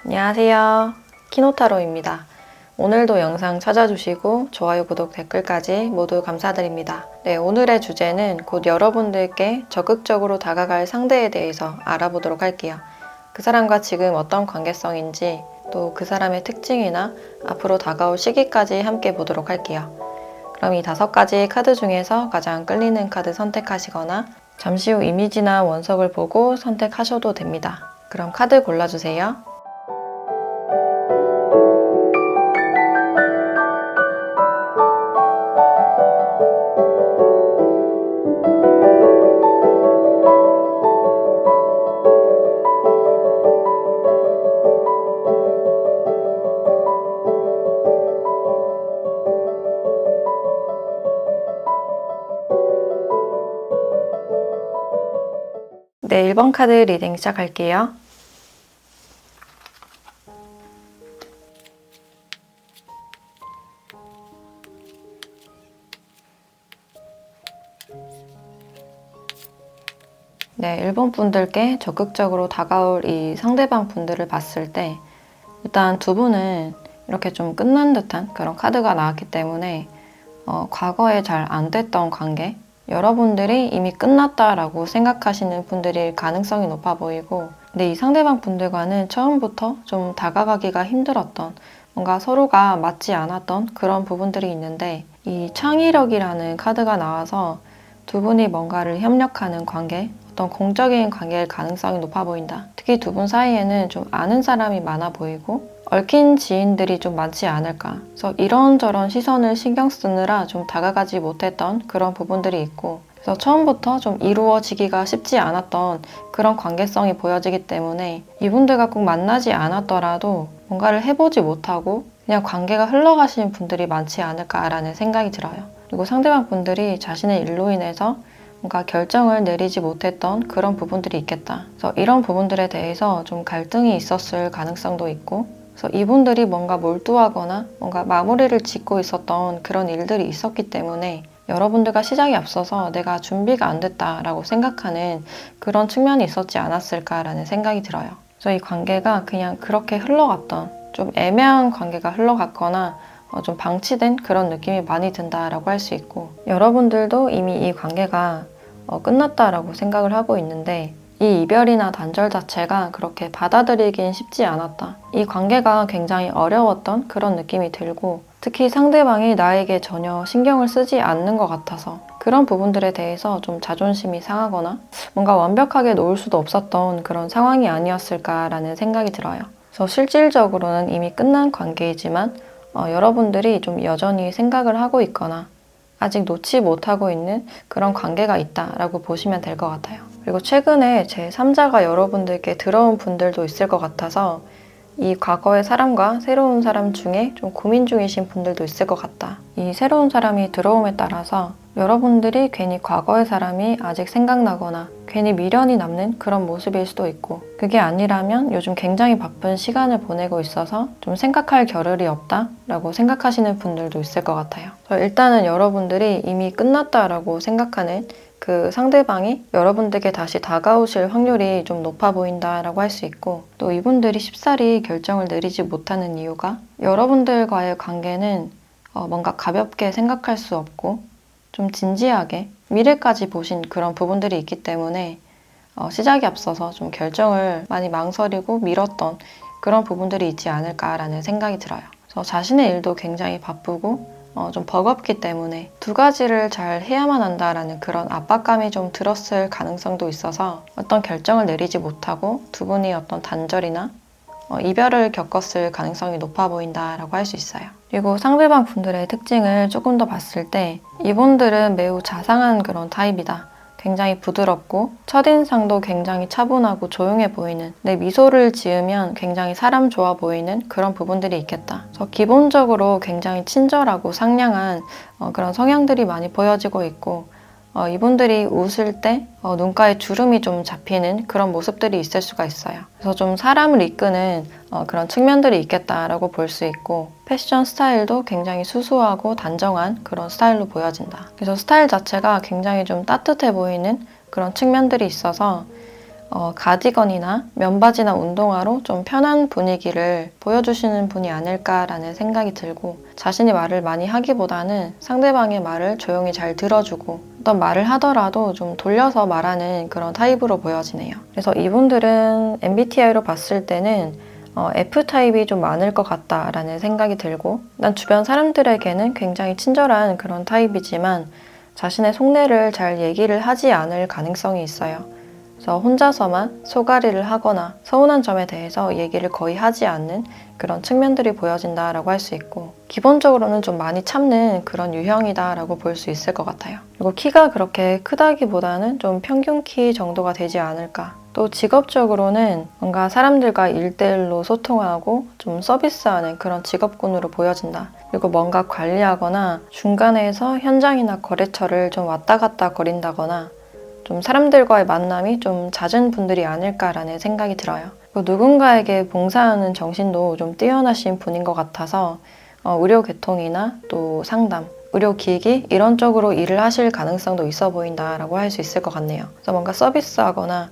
안녕하세요. 키노타로입니다. 오늘도 영상 찾아주시고 좋아요, 구독, 댓글까지 모두 감사드립니다. 네, 오늘의 주제는 곧 여러분들께 적극적으로 다가갈 상대에 대해서 알아보도록 할게요. 그 사람과 지금 어떤 관계성인지, 또 그 사람의 특징이나 앞으로 다가올 시기까지 함께 보도록 할게요. 그럼 이 5가지 카드 중에서 가장 끌리는 카드 선택하시거나 잠시 후 이미지나 원석을 보고 선택하셔도 됩니다. 그럼 카드 골라주세요. 네, 1번 카드 리딩 시작할게요. 네, 1번 분들께 적극적으로 다가올 이 상대방 분들을 봤을 때 일단 두 분은 이렇게 좀 끝난 듯한 그런 카드가 나왔기 때문에 과거에 잘 안 됐던 관계, 여러분들이 이미 끝났다라고 생각하시는 분들일 가능성이 높아 보이고, 근데 이 상대방 분들과는 처음부터 좀 다가가기가 힘들었던, 뭔가 서로가 맞지 않았던 그런 부분들이 있는데, 이 창의력이라는 카드가 나와서 두 분이 뭔가를 협력하는 관계, 어떤 공적인 관계일 가능성이 높아 보인다. 특히 두 분 사이에는 좀 아는 사람이 많아 보이고 얽힌 지인들이 좀 많지 않을까. 그래서 이런저런 시선을 신경 쓰느라 좀 다가가지 못했던 그런 부분들이 있고, 그래서 처음부터 좀 이루어지기가 쉽지 않았던 그런 관계성이 보여지기 때문에 이분들과 꼭 만나지 않았더라도 뭔가를 해보지 못하고 그냥 관계가 흘러가시는 분들이 많지 않을까라는 생각이 들어요. 그리고 상대방 분들이 자신의 일로 인해서 뭔가 결정을 내리지 못했던 그런 부분들이 있겠다. 그래서 이런 부분들에 대해서 좀 갈등이 있었을 가능성도 있고, 그래서 이분들이 뭔가 몰두하거나 뭔가 마무리를 짓고 있었던 그런 일들이 있었기 때문에 여러분들과 시작이 앞서서 내가 준비가 안 됐다라고 생각하는 그런 측면이 있었지 않았을까라는 생각이 들어요. 그래서 이 관계가 그냥 그렇게 흘러갔던, 좀 애매한 관계가 흘러갔거나 좀 방치된 그런 느낌이 많이 든다라고 할 수 있고, 여러분들도 이미 이 관계가 끝났다라고 생각을 하고 있는데 이 이별이나 단절 자체가 그렇게 받아들이긴 쉽지 않았다. 이 관계가 굉장히 어려웠던 그런 느낌이 들고, 특히 상대방이 나에게 전혀 신경을 쓰지 않는 것 같아서 그런 부분들에 대해서 좀 자존심이 상하거나 뭔가 완벽하게 놓을 수도 없었던 그런 상황이 아니었을까라는 생각이 들어요. 그래서 실질적으로는 이미 끝난 관계이지만 여러분들이 좀 여전히 생각을 하고 있거나 아직 놓지 못하고 있는 그런 관계가 있다라고 보시면 될 것 같아요. 그리고 최근에 제3자가 여러분들께 들어온 분들도 있을 것 같아서 이 과거의 사람과 새로운 사람 중에 좀 고민 중이신 분들도 있을 것 같다. 이 새로운 사람이 들어옴에 따라서 여러분들이 괜히 과거의 사람이 아직 생각나거나 괜히 미련이 남는 그런 모습일 수도 있고, 그게 아니라면 요즘 굉장히 바쁜 시간을 보내고 있어서 좀 생각할 겨를이 없다라고 생각하시는 분들도 있을 것 같아요. 일단은 여러분들이 이미 끝났다라고 생각하는 그 상대방이 여러분들께 다시 다가오실 확률이 좀 높아 보인다라고 할 수 있고, 또 이분들이 쉽사리 결정을 내리지 못하는 이유가 여러분들과의 관계는 뭔가 가볍게 생각할 수 없고 좀 진지하게 미래까지 보신 그런 부분들이 있기 때문에 시작이 앞서서 좀 결정을 많이 망설이고 미뤘던 그런 부분들이 있지 않을까라는 생각이 들어요. 그래서 자신의 일도 굉장히 바쁘고 좀 버겁기 때문에 두 가지를 잘 해야만 한다라는 그런 압박감이 좀 들었을 가능성도 있어서 어떤 결정을 내리지 못하고 두 분이 어떤 단절이나 이별을 겪었을 가능성이 높아 보인다라고 할 수 있어요. 그리고 상대방 분들의 특징을 조금 더 봤을 때 이분들은 매우 자상한 그런 타입이다. 굉장히 부드럽고 첫인상도 굉장히 차분하고 조용해 보이는, 내 미소를 지으면 굉장히 사람 좋아 보이는 그런 부분들이 있겠다. 그래서 기본적으로 굉장히 친절하고 상냥한 그런 성향들이 많이 보여지고 있고, 이분들이 웃을 때 눈가에 주름이 좀 잡히는 그런 모습들이 있을 수가 있어요. 그래서 좀 사람을 이끄는 그런 측면들이 있겠다라고 볼 수 있고, 패션 스타일도 굉장히 수수하고 단정한 그런 스타일로 보여진다. 그래서 스타일 자체가 굉장히 좀 따뜻해 보이는 그런 측면들이 있어서 가디건이나 면바지나 운동화로 좀 편한 분위기를 보여주시는 분이 아닐까라는 생각이 들고, 자신이 말을 많이 하기보다는 상대방의 말을 조용히 잘 들어주고, 어떤 말을 하더라도 좀 돌려서 말하는 그런 타입으로 보여지네요. 그래서 이분들은 MBTI로 봤을 때는 F타입이 좀 많을 것 같다라는 생각이 들고, 난 주변 사람들에게는 굉장히 친절한 그런 타입이지만 자신의 속내를 잘 얘기를 하지 않을 가능성이 있어요. 그래서 혼자서만 소가리를 하거나 서운한 점에 대해서 얘기를 거의 하지 않는 그런 측면들이 보여진다라고 할 수 있고, 기본적으로는 좀 많이 참는 그런 유형이다라고 볼 수 있을 것 같아요. 그리고 키가 그렇게 크다기보다는 좀 평균 키 정도가 되지 않을까. 또 직업적으로는 뭔가 사람들과 1대1로 소통하고 좀 서비스하는 그런 직업군으로 보여진다. 그리고 뭔가 관리하거나 중간에서 현장이나 거래처를 좀 왔다 갔다 거린다거나 좀 사람들과의 만남이 좀 잦은 분들이 아닐까라는 생각이 들어요. 누군가에게 봉사하는 정신도 좀 뛰어나신 분인 것 같아서 의료계통이나 또 상담, 의료기기 이런 쪽으로 일을 하실 가능성도 있어 보인다라고 할 수 있을 것 같네요. 그래서 뭔가 서비스하거나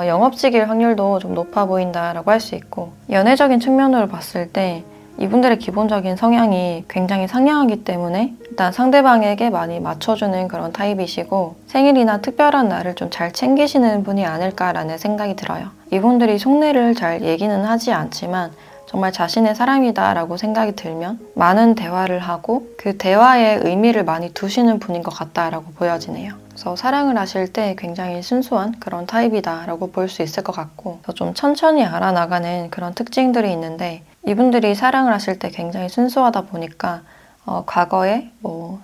영업직일 확률도 좀 높아 보인다라고 할 수 있고, 연애적인 측면으로 봤을 때 이분들의 기본적인 성향이 굉장히 상냥하기 때문에 일단 상대방에게 많이 맞춰주는 그런 타입이시고, 생일이나 특별한 날을 좀 잘 챙기시는 분이 아닐까라는 생각이 들어요. 이분들이 속내를 잘 얘기는 하지 않지만 정말 자신의 사람이다라고 생각이 들면 많은 대화를 하고 그 대화에 의미를 많이 두시는 분인 것 같다라고 보여지네요. 그래서 사랑을 하실 때 굉장히 순수한 그런 타입이다라고 볼 수 있을 것 같고, 좀 천천히 알아나가는 그런 특징들이 있는데, 이분들이 사랑을 하실 때 굉장히 순수하다 보니까 과거에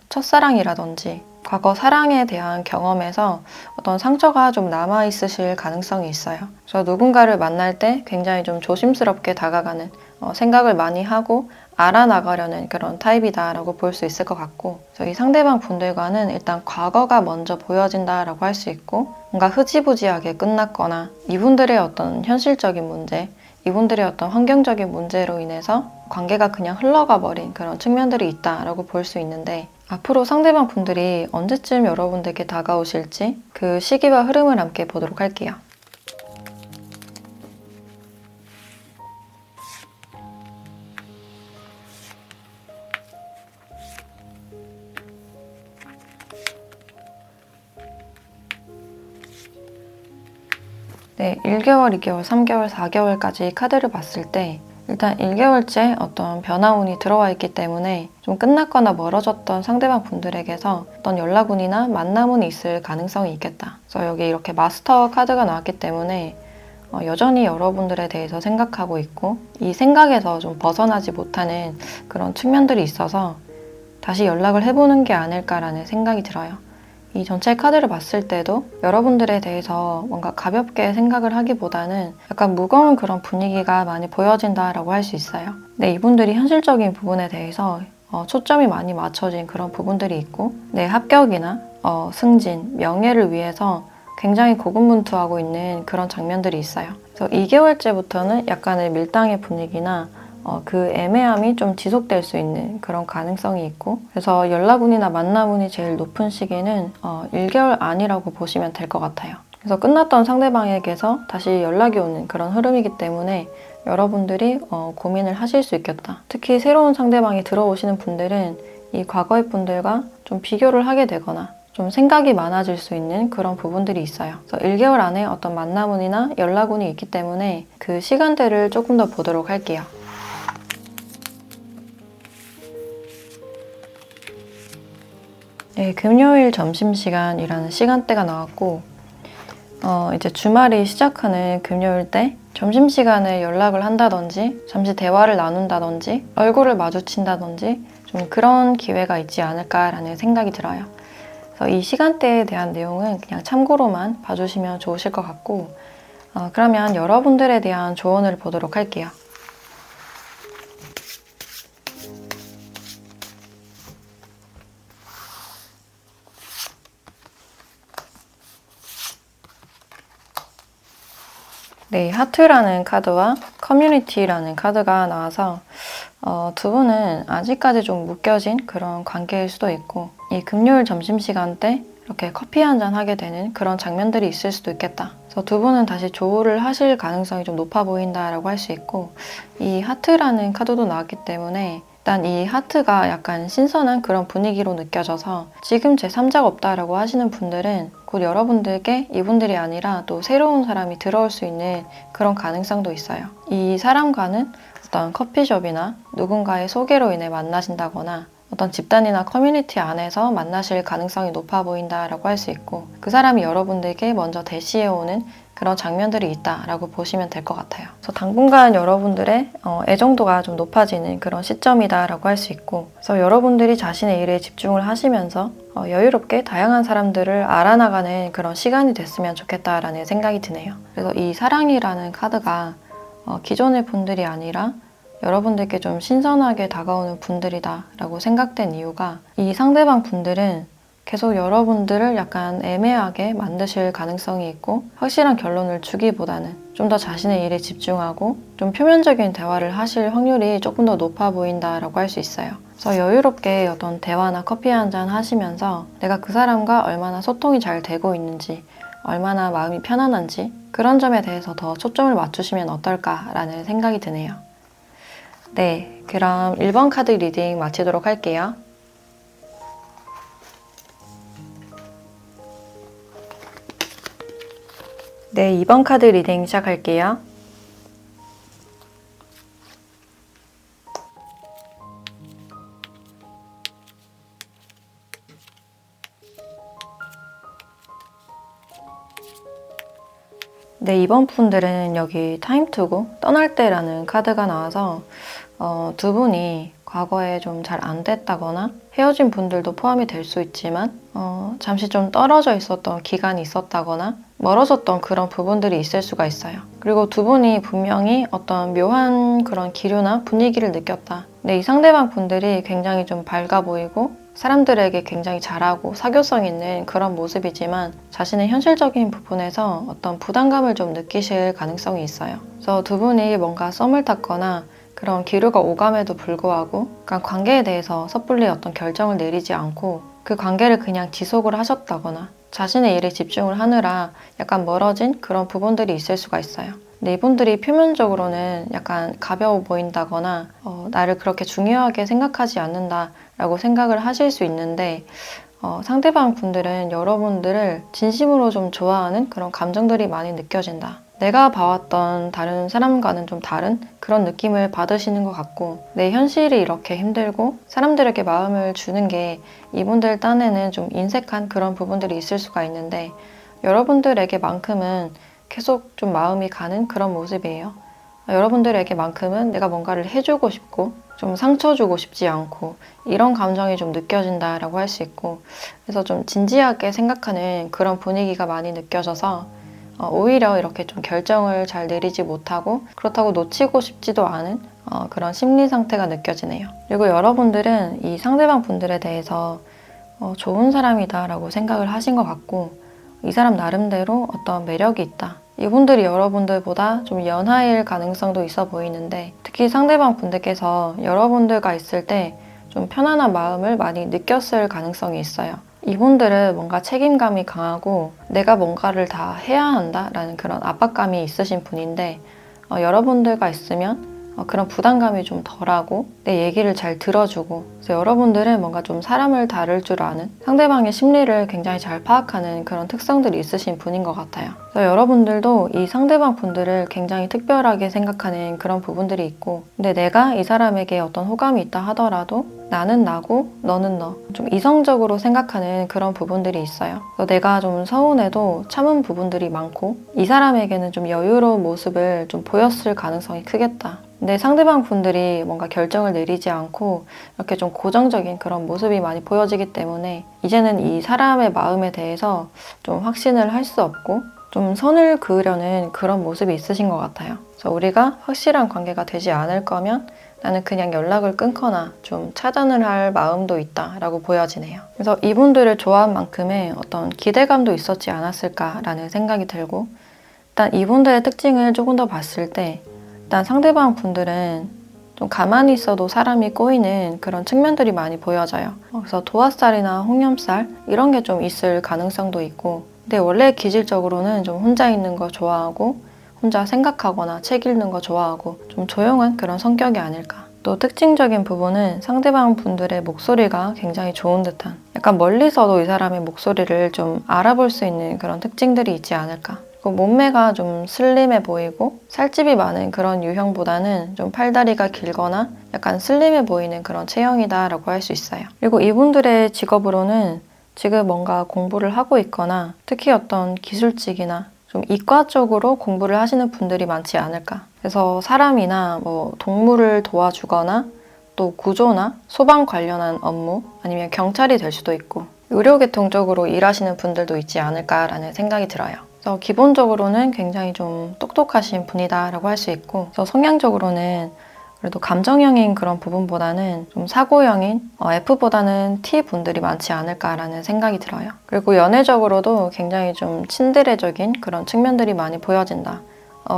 첫사랑이라든지 과거 사랑에 대한 경험에서 어떤 상처가 좀 남아있으실 가능성이 있어요. 그래서 누군가를 만날 때 굉장히 좀 조심스럽게 다가가는, 생각을 많이 하고 알아나가려는 그런 타입이다라고 볼 수 있을 것 같고, 그래서 이 상대방 분들과는 일단 과거가 먼저 보여진다라고 할 수 있고, 뭔가 흐지부지하게 끝났거나 이분들의 어떤 현실적인 문제, 이분들의 어떤 환경적인 문제로 인해서 관계가 그냥 흘러가 버린 그런 측면들이 있다라고 볼 수 있는데, 앞으로 상대방 분들이 언제쯤 여러분들께 다가오실지 그 시기와 흐름을 함께 보도록 할게요. 네, 1개월, 2개월, 3개월, 4개월까지 카드를 봤을 때 일단 1개월째 어떤 변화운이 들어와 있기 때문에 좀 끝났거나 멀어졌던 상대방 분들에게서 어떤 연락운이나 만남운이 있을 가능성이 있겠다. 그래서 여기 이렇게 마스터 카드가 나왔기 때문에 여전히 여러분들에 대해서 생각하고 있고, 이 생각에서 좀 벗어나지 못하는 그런 측면들이 있어서 다시 연락을 해보는 게 아닐까라는 생각이 들어요. 이 전체 카드를 봤을 때도 여러분들에 대해서 뭔가 가볍게 생각을 하기보다는 약간 무거운 그런 분위기가 많이 보여진다라고 할 수 있어요. 근데 이분들이 현실적인 부분에 대해서 초점이 많이 맞춰진 그런 부분들이 있고, 내 합격이나 승진, 명예를 위해서 굉장히 고군분투하고 있는 그런 장면들이 있어요. 그래서 2개월째부터는 약간의 밀당의 분위기나 그 애매함이 좀 지속될 수 있는 그런 가능성이 있고, 그래서 연락운이나 만남운이 제일 높은 시기는 1개월 안이라고 보시면 될 것 같아요. 그래서 끝났던 상대방에게서 다시 연락이 오는 그런 흐름이기 때문에 여러분들이 고민을 하실 수 있겠다. 특히 새로운 상대방이 들어오시는 분들은 이 과거의 분들과 좀 비교를 하게 되거나 좀 생각이 많아질 수 있는 그런 부분들이 있어요. 그래서 1개월 안에 어떤 만남운이나 연락운이 있기 때문에 그 시간대를 조금 더 보도록 할게요. 네, 금요일 점심시간이라는 시간대가 나왔고, 이제 주말이 시작하는 금요일 때 점심시간에 연락을 한다든지 잠시 대화를 나눈다든지 얼굴을 마주친다든지 좀 그런 기회가 있지 않을까라는 생각이 들어요. 그래서 이 시간대에 대한 내용은 그냥 참고로만 봐주시면 좋으실 것 같고, 그러면 여러분들에 대한 조언을 보도록 할게요. 네, 하트라는 카드와 커뮤니티라는 카드가 나와서 두 분은 아직까지 좀 묶여진 그런 관계일 수도 있고, 이 금요일 점심시간 때 이렇게 커피 한잔 하게 되는 그런 장면들이 있을 수도 있겠다. 그래서 두 분은 다시 조우를 하실 가능성이 좀 높아 보인다라고 할 수 있고, 이 하트라는 카드도 나왔기 때문에 일단 이 하트가 약간 신선한 그런 분위기로 느껴져서 지금 제 3자가 없다라고 하시는 분들은 곧 여러분들께 이분들이 아니라 또 새로운 사람이 들어올 수 있는 그런 가능성도 있어요. 이 사람과는 어떤 커피숍이나 누군가의 소개로 인해 만나신다거나 어떤 집단이나 커뮤니티 안에서 만나실 가능성이 높아 보인다라고 할 수 있고, 그 사람이 여러분들께 먼저 대시해오는 그런 장면들이 있다라고 보시면 될 것 같아요. 그래서 당분간 여러분들의 애정도가 좀 높아지는 그런 시점이다라고 할 수 있고, 그래서 여러분들이 자신의 일에 집중을 하시면서 여유롭게 다양한 사람들을 알아나가는 그런 시간이 됐으면 좋겠다라는 생각이 드네요. 그래서 이 사랑이라는 카드가 기존의 분들이 아니라 여러분들께 좀 신선하게 다가오는 분들이다 라고 생각된 이유가, 이 상대방 분들은 계속 여러분들을 약간 애매하게 만드실 가능성이 있고, 확실한 결론을 주기보다는 좀 더 자신의 일에 집중하고 좀 표면적인 대화를 하실 확률이 조금 더 높아 보인다라고 할 수 있어요. 그래서 여유롭게 어떤 대화나 커피 한잔 하시면서 내가 그 사람과 얼마나 소통이 잘 되고 있는지, 얼마나 마음이 편안한지 그런 점에 대해서 더 초점을 맞추시면 어떨까라는 생각이 드네요. 네, 그럼 1번 카드 리딩 마치도록 할게요. 네, 2번 카드 리딩 시작할게요. 네, 이번 분들은 여기 타임 투고 떠날 때라는 카드가 나와서 두 분이 과거에 좀 잘 안 됐다거나 헤어진 분들도 포함이 될 수 있지만 잠시 좀 떨어져 있었던 기간이 있었다거나 멀어졌던 그런 부분들이 있을 수가 있어요. 그리고 두 분이 분명히 어떤 묘한 그런 기류나 분위기를 느꼈다. 근데 이 상대방 분들이 굉장히 좀 밝아 보이고 사람들에게 굉장히 잘하고 사교성 있는 그런 모습이지만 자신의 현실적인 부분에서 어떤 부담감을 좀 느끼실 가능성이 있어요. 그래서 두 분이 뭔가 썸을 탔거나 그런 기류가 오감에도 불구하고 관계에 대해서 섣불리 어떤 결정을 내리지 않고 그 관계를 그냥 지속을 하셨다거나 자신의 일에 집중을 하느라 약간 멀어진 그런 부분들이 있을 수가 있어요. 근데 이분들이 표면적으로는 약간 가벼워 보인다거나 나를 그렇게 중요하게 생각하지 않는다라고 생각을 하실 수 있는데, 상대방 분들은 여러분들을 진심으로 좀 좋아하는 그런 감정들이 많이 느껴진다. 내가 봐왔던 다른 사람과는 좀 다른 그런 느낌을 받으시는 것 같고, 내 현실이 이렇게 힘들고 사람들에게 마음을 주는 게 이분들 딴에는 좀 인색한 그런 부분들이 있을 수가 있는데, 여러분들에게만큼은 계속 좀 마음이 가는 그런 모습이에요. 여러분들에게만큼은 내가 뭔가를 해주고 싶고 좀 상처 주고 싶지 않고 이런 감정이 좀 느껴진다라고 할 수 있고, 그래서 좀 진지하게 생각하는 그런 분위기가 많이 느껴져서 오히려 이렇게 좀 결정을 잘 내리지 못하고 그렇다고 놓치고 싶지도 않은 그런 심리 상태가 느껴지네요. 그리고 여러분들은 이 상대방 분들에 대해서 좋은 사람이다라고 생각을 하신 것 같고, 이 사람 나름대로 어떤 매력이 있다. 이분들이 여러분들보다 좀 연하일 가능성도 있어 보이는데, 특히 상대방 분들께서 여러분들과 있을 때 좀 편안한 마음을 많이 느꼈을 가능성이 있어요. 이분들은 뭔가 책임감이 강하고 내가 뭔가를 다 해야 한다라는 그런 압박감이 있으신 분인데, 여러분들과 있으면 그런 부담감이 좀 덜하고 내 얘기를 잘 들어주고, 그래서 여러분들은 뭔가 좀 사람을 다룰 줄 아는, 상대방의 심리를 굉장히 잘 파악하는 그런 특성들이 있으신 분인 것 같아요. 그래서 여러분들도 이 상대방 분들을 굉장히 특별하게 생각하는 그런 부분들이 있고, 근데 내가 이 사람에게 어떤 호감이 있다 하더라도 나는 나고 너는 너, 좀 이성적으로 생각하는 그런 부분들이 있어요. 그래서 내가 좀 서운해도 참은 부분들이 많고 이 사람에게는 좀 여유로운 모습을 좀 보였을 가능성이 크겠다. 근데 상대방 분들이 뭔가 결정을 내리지 않고 이렇게 좀 고정적인 그런 모습이 많이 보여지기 때문에 이제는 이 사람의 마음에 대해서 좀 확신을 할 수 없고 좀 선을 그으려는 그런 모습이 있으신 것 같아요. 그래서 우리가 확실한 관계가 되지 않을 거면 나는 그냥 연락을 끊거나 좀 차단을 할 마음도 있다라고 보여지네요. 그래서 이분들을 좋아한 만큼의 어떤 기대감도 있었지 않았을까라는 생각이 들고, 일단 이분들의 특징을 조금 더 봤을 때 일단 상대방 분들은 좀 가만히 있어도 사람이 꼬이는 그런 측면들이 많이 보여져요. 그래서 도화살이나 홍염살 이런 게 좀 있을 가능성도 있고, 근데 원래 기질적으로는 좀 혼자 있는 거 좋아하고 혼자 생각하거나 책 읽는 거 좋아하고 좀 조용한 그런 성격이 아닐까. 또 특징적인 부분은 상대방 분들의 목소리가 굉장히 좋은 듯한, 약간 멀리서도 이 사람의 목소리를 좀 알아볼 수 있는 그런 특징들이 있지 않을까. 몸매가 좀 슬림해 보이고 살집이 많은 그런 유형보다는 좀 팔다리가 길거나 약간 슬림해 보이는 그런 체형이다라고 할 수 있어요. 그리고 이분들의 직업으로는 지금 뭔가 공부를 하고 있거나 특히 어떤 기술직이나 좀 이과 쪽으로 공부를 하시는 분들이 많지 않을까. 그래서 사람이나 뭐 동물을 도와주거나 또 구조나 소방 관련한 업무 아니면 경찰이 될 수도 있고 의료계통 쪽으로 일하시는 분들도 있지 않을까라는 생각이 들어요. 그래서 기본적으로는 굉장히 좀 똑똑하신 분이다라고 할 수 있고, 그래서 성향적으로는 그래도 감정형인 그런 부분보다는 좀 사고형인 F보다는 T 분들이 많지 않을까라는 생각이 들어요. 그리고 연애적으로도 굉장히 좀 친드레적인 그런 측면들이 많이 보여진다.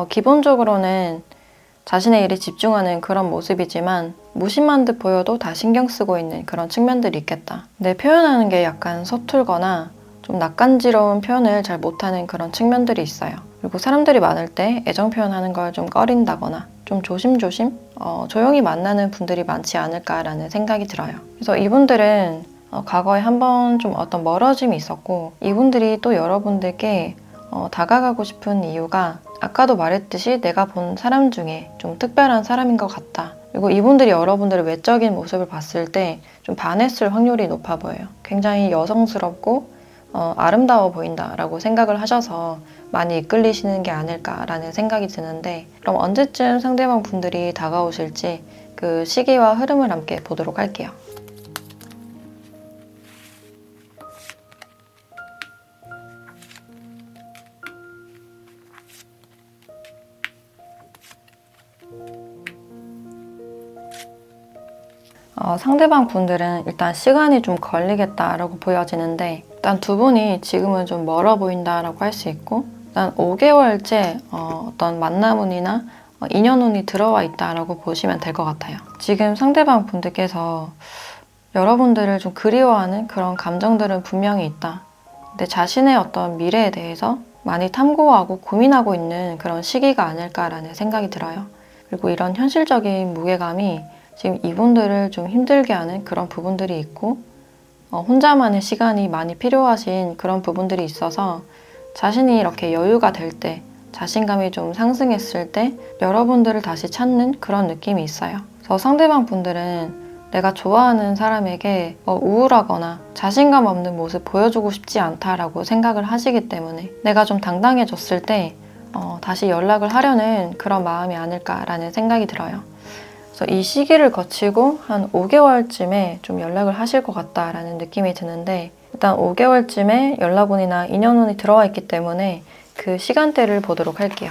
기본적으로는 자신의 일에 집중하는 그런 모습이지만 무심한 듯 보여도 다 신경 쓰고 있는 그런 측면들이 있겠다. 근데 표현하는 게 약간 서툴거나 좀 낯간지러운 표현을 잘 못하는 그런 측면들이 있어요. 그리고 사람들이 많을 때 애정 표현하는 걸 좀 꺼린다거나 좀 조심조심 조용히 만나는 분들이 많지 않을까라는 생각이 들어요. 그래서 이분들은 과거에 한번 좀 어떤 멀어짐이 있었고, 이분들이 또 여러분들께 다가가고 싶은 이유가 아까도 말했듯이 내가 본 사람 중에 좀 특별한 사람인 것 같다. 그리고 이분들이 여러분들의 외적인 모습을 봤을 때 좀 반했을 확률이 높아 보여요. 굉장히 여성스럽고 아름다워 보인다라고 생각을 하셔서 많이 이끌리시는 게 아닐까라는 생각이 드는데, 그럼 언제쯤 상대방 분들이 다가오실지 그 시기와 흐름을 함께 보도록 할게요. 상대방 분들은 일단 시간이 좀 걸리겠다라고 보여지는데, 일단 두 분이 지금은 좀 멀어 보인다라고 할 수 있고, 일단 5개월째 어떤 만남운이나 인연운이 들어와 있다라고 보시면 될 것 같아요. 지금 상대방 분들께서 여러분들을 좀 그리워하는 그런 감정들은 분명히 있다. 근데 자신의 어떤 미래에 대해서 많이 탐구하고 고민하고 있는 그런 시기가 아닐까라는 생각이 들어요. 그리고 이런 현실적인 무게감이 지금 이분들을 좀 힘들게 하는 그런 부분들이 있고, 혼자만의 시간이 많이 필요하신 그런 부분들이 있어서 자신이 이렇게 여유가 될 때, 자신감이 좀 상승했을 때 여러분들을 다시 찾는 그런 느낌이 있어요. 그래서 상대방 분들은 내가 좋아하는 사람에게 우울하거나 자신감 없는 모습 보여주고 싶지 않다라고 생각을 하시기 때문에 내가 좀 당당해졌을 때 다시 연락을 하려는 그런 마음이 아닐까라는 생각이 들어요. 그래서 이 시기를 거치고 한 5개월쯤에 좀 연락을 하실 것 같다라는 느낌이 드는데, 일단 5개월쯤에 연락운이나 인연운이 들어와 있기 때문에 그 시간대를 보도록 할게요.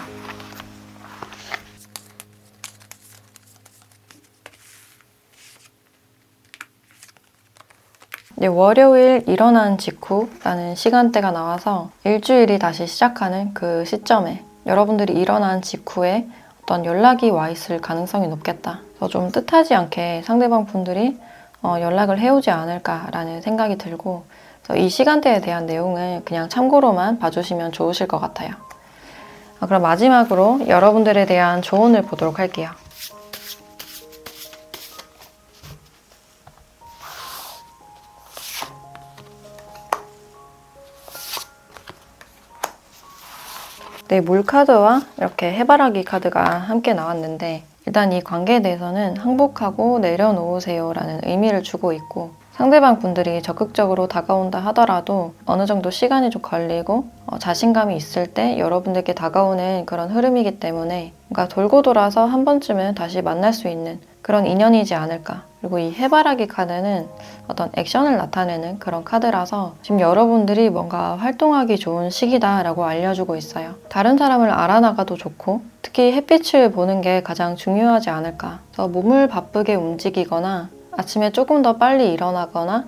월요일 일어난 직후라는 시간대가 나와서 일주일이 다시 시작하는 그 시점에 여러분들이 일어난 직후에 어떤 연락이 와 있을 가능성이 높겠다. 그래서 좀 뜻하지 않게 상대방 분들이 연락을 해오지 않을까라는 생각이 들고, 그래서 이 시간대에 대한 내용을 그냥 참고로만 봐주시면 좋으실 것 같아요. 그럼 마지막으로 여러분들에 대한 조언을 보도록 할게요. 네, 물카드와 이렇게 해바라기 카드가 함께 나왔는데, 일단 이 관계에 대해서는 항복하고 내려놓으세요 라는 의미를 주고 있고, 상대방 분들이 적극적으로 다가온다 하더라도 어느 정도 시간이 좀 걸리고 자신감이 있을 때 여러분들께 다가오는 그런 흐름이기 때문에 뭔가 돌고 돌아서 한 번쯤은 다시 만날 수 있는 그런 인연이지 않을까. 그리고 이 해바라기 카드는 어떤 액션을 나타내는 그런 카드라서 지금 여러분들이 뭔가 활동하기 좋은 시기다라고 알려주고 있어요. 다른 사람을 알아나가도 좋고 특히 햇빛을 보는 게 가장 중요하지 않을까. 그래서 몸을 바쁘게 움직이거나 아침에 조금 더 빨리 일어나거나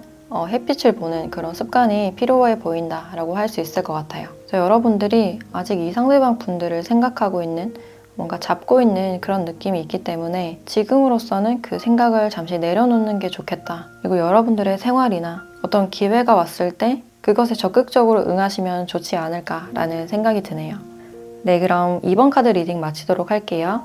햇빛을 보는 그런 습관이 필요해 보인다라고 할 수 있을 것 같아요. 그래서 여러분들이 아직 이 상대방 분들을 생각하고 있는 뭔가 잡고 있는 그런 느낌이 있기 때문에 지금으로서는 그 생각을 잠시 내려놓는 게 좋겠다. 그리고 여러분들의 생활이나 어떤 기회가 왔을 때 그것에 적극적으로 응하시면 좋지 않을까라는 생각이 드네요. 네, 그럼 2번 카드 리딩 마치도록 할게요.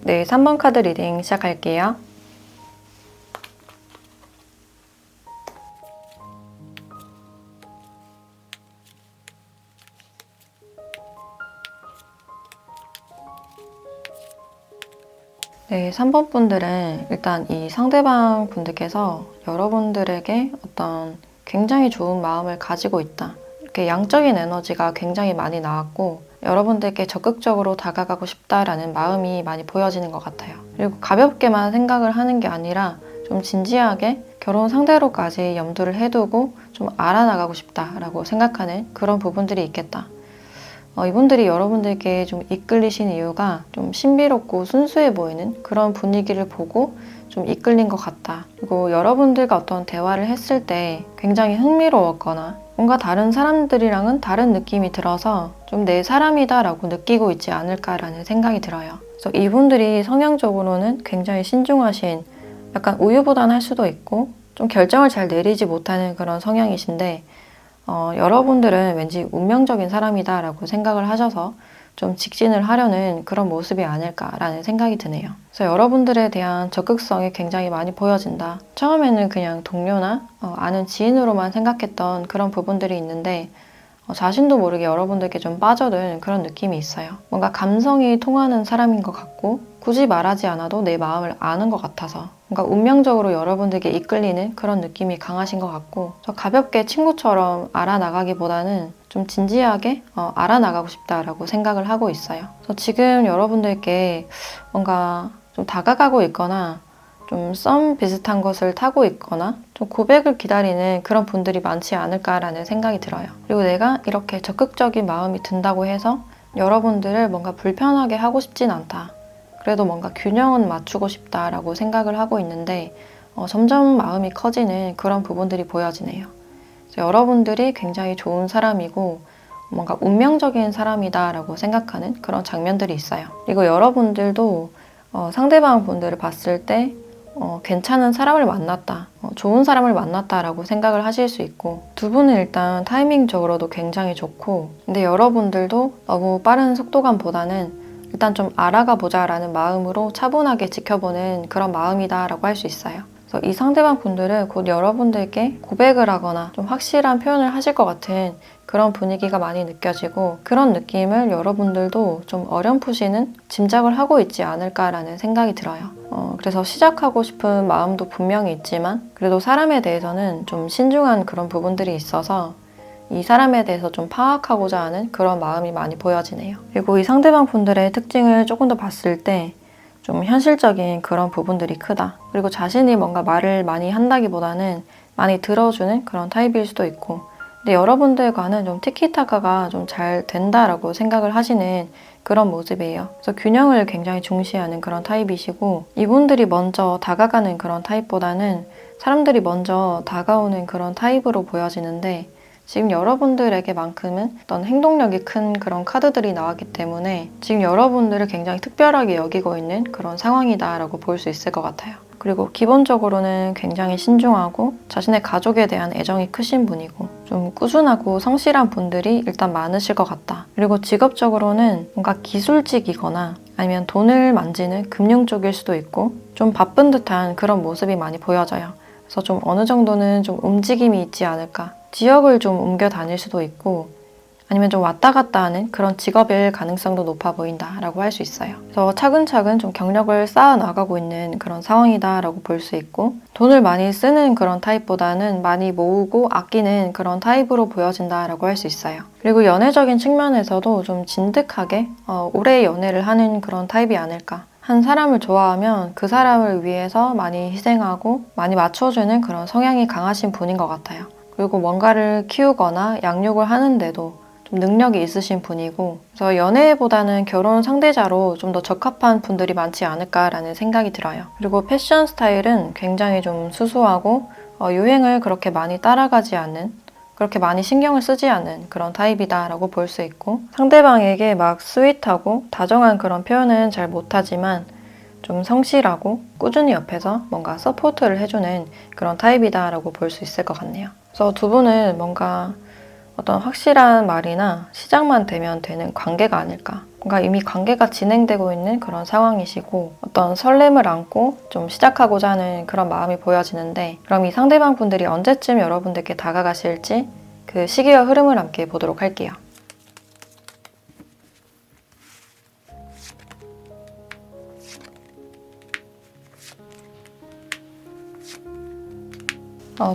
네, 3번 카드 리딩 시작할게요. 네, 3번 분들은 일단 이 상대방 분들께서 여러분들에게 어떤 굉장히 좋은 마음을 가지고 있다. 이렇게 양적인 에너지가 굉장히 많이 나왔고 여러분들께 적극적으로 다가가고 싶다라는 마음이 많이 보여지는 것 같아요. 그리고 가볍게만 생각을 하는 게 아니라 좀 진지하게 결혼 상대로까지 염두를 해두고 좀 알아나가고 싶다라고 생각하는 그런 부분들이 있겠다. 이분들이 여러분들께 좀 이끌리신 이유가 좀 신비롭고 순수해 보이는 그런 분위기를 보고 좀 이끌린 것 같다. 그리고 여러분들과 어떤 대화를 했을 때 굉장히 흥미로웠거나 뭔가 다른 사람들이랑은 다른 느낌이 들어서 좀 내 사람이다 라고 느끼고 있지 않을까라는 생각이 들어요. 그래서 이분들이 성향적으로는 굉장히 신중하신 약간 우유부단할 수도 있고 좀 결정을 잘 내리지 못하는 그런 성향이신데 여러분들은 왠지 운명적인 사람이다 라고 생각을 하셔서 좀 직진을 하려는 그런 모습이 아닐까라는 생각이 드네요. 그래서 여러분들에 대한 적극성이 굉장히 많이 보여진다. 처음에는 그냥 동료나 아는 지인으로만 생각했던 그런 부분들이 있는데 자신도 모르게 여러분들께 좀 빠져든 그런 느낌이 있어요. 뭔가 감성이 통하는 사람인 것 같고 굳이 말하지 않아도 내 마음을 아는 것 같아서 뭔가 운명적으로 여러분들께 이끌리는 그런 느낌이 강하신 것 같고 가볍게 친구처럼 알아나가기보다는 좀 진지하게 알아나가고 싶다라고 생각을 하고 있어요. 그래서 지금 여러분들께 뭔가 좀 다가가고 있거나 좀 썸 비슷한 것을 타고 있거나 좀 고백을 기다리는 그런 분들이 많지 않을까라는 생각이 들어요. 그리고 내가 이렇게 적극적인 마음이 든다고 해서 여러분들을 뭔가 불편하게 하고 싶진 않다. 그래도 뭔가 균형은 맞추고 싶다라고 생각을 하고 있는데 점점 마음이 커지는 그런 부분들이 보여지네요. 그래서 여러분들이 굉장히 좋은 사람이고 뭔가 운명적인 사람이다라고 생각하는 그런 장면들이 있어요. 그리고 여러분들도 상대방 분들을 봤을 때 괜찮은 사람을 만났다, 좋은 사람을 만났다라고 생각을 하실 수 있고 두 분은 일단 타이밍적으로도 굉장히 좋고 근데 여러분들도 너무 빠른 속도감보다는 일단 좀 알아가 보자라는 마음으로 차분하게 지켜보는 그런 마음이다라고 할 수 있어요. 그래서 이 상대방 분들은 곧 여러분들께 고백을 하거나 좀 확실한 표현을 하실 것 같은 그런 분위기가 많이 느껴지고 그런 느낌을 여러분들도 좀 어렴풋이는 짐작을 하고 있지 않을까라는 생각이 들어요. 그래서 시작하고 싶은 마음도 분명히 있지만 그래도 사람에 대해서는 좀 신중한 그런 부분들이 있어서 이 사람에 대해서 좀 파악하고자 하는 그런 마음이 많이 보여지네요. 그리고 이 상대방 분들의 특징을 조금 더 봤을 때 좀 현실적인 그런 부분들이 크다. 그리고 자신이 뭔가 말을 많이 한다기보다는 많이 들어주는 그런 타입일 수도 있고 근데 여러분들과는 좀 티키타카가 좀 잘 된다라고 생각을 하시는 그런 모습이에요. 그래서 균형을 굉장히 중시하는 그런 타입이시고 이분들이 먼저 다가가는 그런 타입보다는 사람들이 먼저 다가오는 그런 타입으로 보여지는데 지금 여러분들에게만큼은 어떤 행동력이 큰 그런 카드들이 나왔기 때문에 지금 여러분들을 굉장히 특별하게 여기고 있는 그런 상황이다라고 볼 수 있을 것 같아요. 그리고 기본적으로는 굉장히 신중하고 자신의 가족에 대한 애정이 크신 분이고 좀 꾸준하고 성실한 분들이 일단 많으실 것 같다. 그리고 직업적으로는 뭔가 기술직이거나 아니면 돈을 만지는 금융 쪽일 수도 있고 좀 바쁜 듯한 그런 모습이 많이 보여져요. 그래서 좀 어느 정도는 좀 움직임이 있지 않을까. 지역을 좀 옮겨 다닐 수도 있고 아니면 좀 왔다 갔다 하는 그런 직업일 가능성도 높아 보인다라고 할 수 있어요. 그래서 차근차근 좀 경력을 쌓아 나가고 있는 그런 상황이다라고 볼 수 있고, 돈을 많이 쓰는 그런 타입보다는 많이 모으고 아끼는 그런 타입으로 보여진다라고 할 수 있어요. 그리고 연애적인 측면에서도 좀 진득하게 오래 연애를 하는 그런 타입이 아닐까. 한 사람을 좋아하면 그 사람을 위해서 많이 희생하고 많이 맞춰주는 그런 성향이 강하신 분인 것 같아요. 그리고 뭔가를 키우거나 양육을 하는데도 좀 능력이 있으신 분이고, 그래서 연애보다는 결혼 상대자로 좀 더 적합한 분들이 많지 않을까라는 생각이 들어요. 그리고 패션 스타일은 굉장히 좀 수수하고 유행을 그렇게 많이 따라가지 않는, 그렇게 많이 신경을 쓰지 않는 그런 타입이다라고 볼 수 있고, 상대방에게 막 스윗하고 다정한 그런 표현은 잘 못하지만 좀 성실하고 꾸준히 옆에서 뭔가 서포트를 해주는 그런 타입이다라고 볼 수 있을 것 같네요. 그래서 두 분은 뭔가 어떤 확실한 말이나 시작만 되면 되는 관계가 아닐까. 뭔가 이미 관계가 진행되고 있는 그런 상황이시고 어떤 설렘을 안고 좀 시작하고자 하는 그런 마음이 보여지는데, 그럼 이 상대방 분들이 언제쯤 여러분들께 다가가실지 그 시기와 흐름을 함께 보도록 할게요.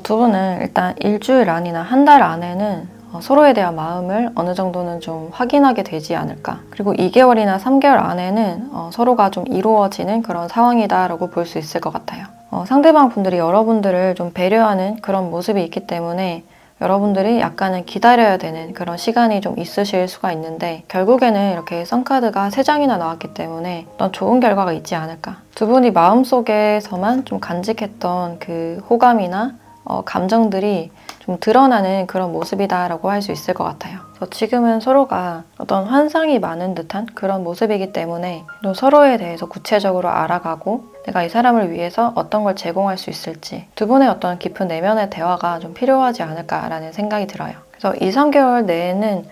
두 분은 일단 일주일 안이나 한 달 안에는 서로에 대한 마음을 어느 정도는 좀 확인하게 되지 않을까. 그리고 2개월이나 3개월 안에는 서로가 좀 이루어지는 그런 상황이다라고 볼 수 있을 것 같아요. 상대방 분들이 여러분들을 좀 배려하는 그런 모습이 있기 때문에 여러분들이 약간은 기다려야 되는 그런 시간이 좀 있으실 수가 있는데, 결국에는 이렇게 선카드가 3장이나 나왔기 때문에 어떤 좋은 결과가 있지 않을까. 두 분이 마음속에서만 좀 간직했던 그 호감이나 감정들이 좀 드러나는 그런 모습이다라고 할 수 있을 것 같아요. 그래서 지금은 서로가 어떤 환상이 많은 듯한 그런 모습이기 때문에 또 서로에 대해서 구체적으로 알아가고 내가 이 사람을 위해서 어떤 걸 제공할 수 있을지 두 분의 어떤 깊은 내면의 대화가 좀 필요하지 않을까라는 생각이 들어요. 그래서 2, 3개월 내에는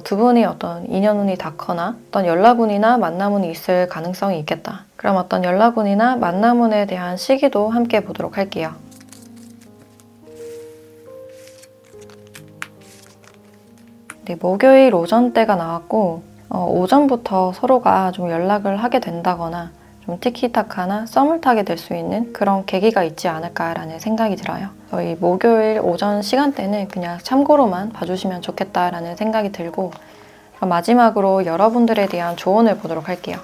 두 분이 어떤 인연운이 닿거나 어떤 연락운이나 만남운이 있을 가능성이 있겠다. 그럼 어떤 연락운이나 만남운에 대한 시기도 함께 보도록 할게요. 네, 목요일 오전대가 나왔고 오전부터 서로가 좀 연락을 하게 된다거나 좀 티키타카나 썸을 타게 될 수 있는 그런 계기가 있지 않을까라는 생각이 들어요. 이 목요일 오전 시간대는 그냥 참고로만 봐주시면 좋겠다라는 생각이 들고, 그럼 마지막으로 여러분들에 대한 조언을 보도록 할게요.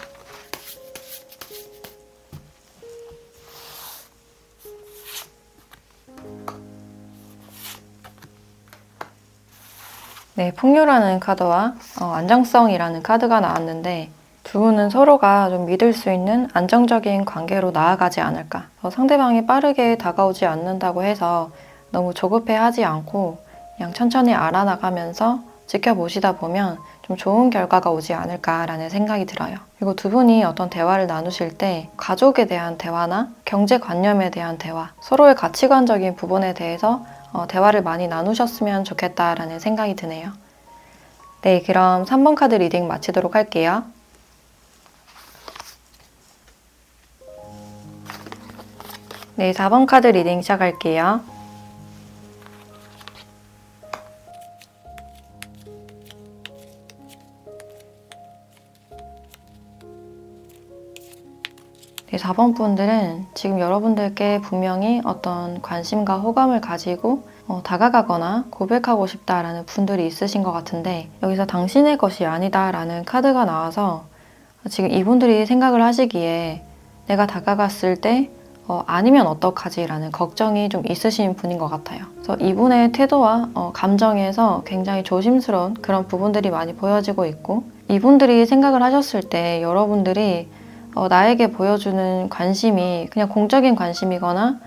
네, 풍요라는 카드와 안정성이라는 카드가 나왔는데, 두 분은 서로가 좀 믿을 수 있는 안정적인 관계로 나아가지 않을까. 상대방이 빠르게 다가오지 않는다고 해서 너무 조급해하지 않고 그냥 천천히 알아나가면서 지켜보시다 보면 좀 좋은 결과가 오지 않을까라는 생각이 들어요. 그리고 두 분이 어떤 대화를 나누실 때 가족에 대한 대화나 경제관념에 대한 대화, 서로의 가치관적인 부분에 대해서 대화를 많이 나누셨으면 좋겠다라는 생각이 드네요. 네, 그럼 3번 카드 리딩 마치도록 할게요. 네, 4번 카드 리딩 시작할게요. 네, 4번 분들은 지금 여러분들께 분명히 어떤 관심과 호감을 가지고 다가가거나 고백하고 싶다라는 분들이 있으신 것 같은데, 여기서 당신의 것이 아니다라는 카드가 나와서 지금 이분들이 생각을 하시기에 내가 다가갔을 때 아니면 어떡하지라는 걱정이 좀 있으신 분인 것 같아요. 그래서 이분의 태도와 감정에서 굉장히 조심스러운 그런 부분들이 많이 보여지고 있고, 이분들이 생각을 하셨을 때 여러분들이 나에게 보여주는 관심이 그냥 공적인 관심이거나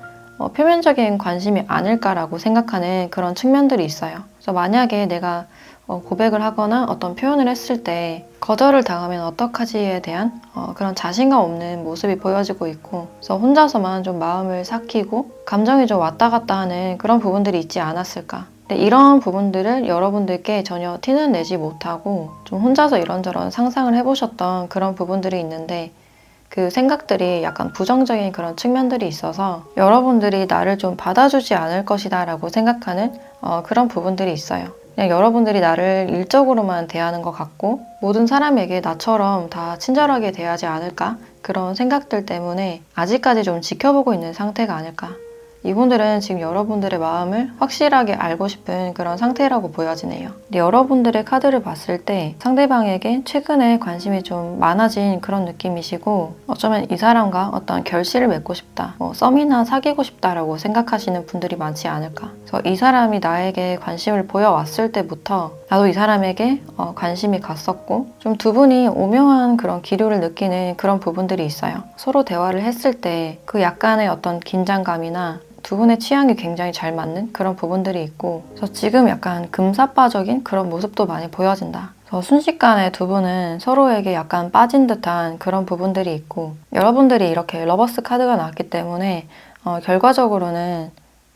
표면적인 관심이 아닐까라고 생각하는 그런 측면들이 있어요. 그래서 만약에 내가 고백을 하거나 어떤 표현을 했을 때 거절을 당하면 어떡하지에 대한 그런 자신감 없는 모습이 보여지고 있고, 그래서 혼자서만 좀 마음을 삭히고 감정이 좀 왔다 갔다 하는 그런 부분들이 있지 않았을까. 근데 이런 부분들을 여러분들께 전혀 티는 내지 못하고 좀 혼자서 이런저런 상상을 해보셨던 그런 부분들이 있는데, 그 생각들이 약간 부정적인 그런 측면들이 있어서 여러분들이 나를 좀 받아주지 않을 것이다 라고 생각하는 그런 부분들이 있어요. 그냥 여러분들이 나를 일적으로만 대하는 것 같고 모든 사람에게 나처럼 다 친절하게 대하지 않을까? 그런 생각들 때문에 아직까지 좀 지켜보고 있는 상태가 아닐까. 이분들은 지금 여러분들의 마음을 확실하게 알고 싶은 그런 상태라고 보여지네요. 근데 여러분들의 카드를 봤을 때 상대방에게 최근에 관심이 좀 많아진 그런 느낌이시고 어쩌면 이 사람과 어떤 결실을 맺고 싶다, 썸이나 사귀고 싶다라고 생각하시는 분들이 많지 않을까. 그래서 이 사람이 나에게 관심을 보여왔을 때부터 나도 이 사람에게 관심이 갔었고 좀 두 분이 오묘한 그런 기류를 느끼는 그런 부분들이 있어요. 서로 대화를 했을 때 그 약간의 어떤 긴장감이나 두 분의 취향이 굉장히 잘 맞는 그런 부분들이 있고 그래서 지금 약간 금사빠적인 그런 모습도 많이 보여진다. 그래서 순식간에 두 분은 서로에게 약간 빠진 듯한 그런 부분들이 있고 여러분들이 이렇게 러버스 카드가 나왔기 때문에 결과적으로는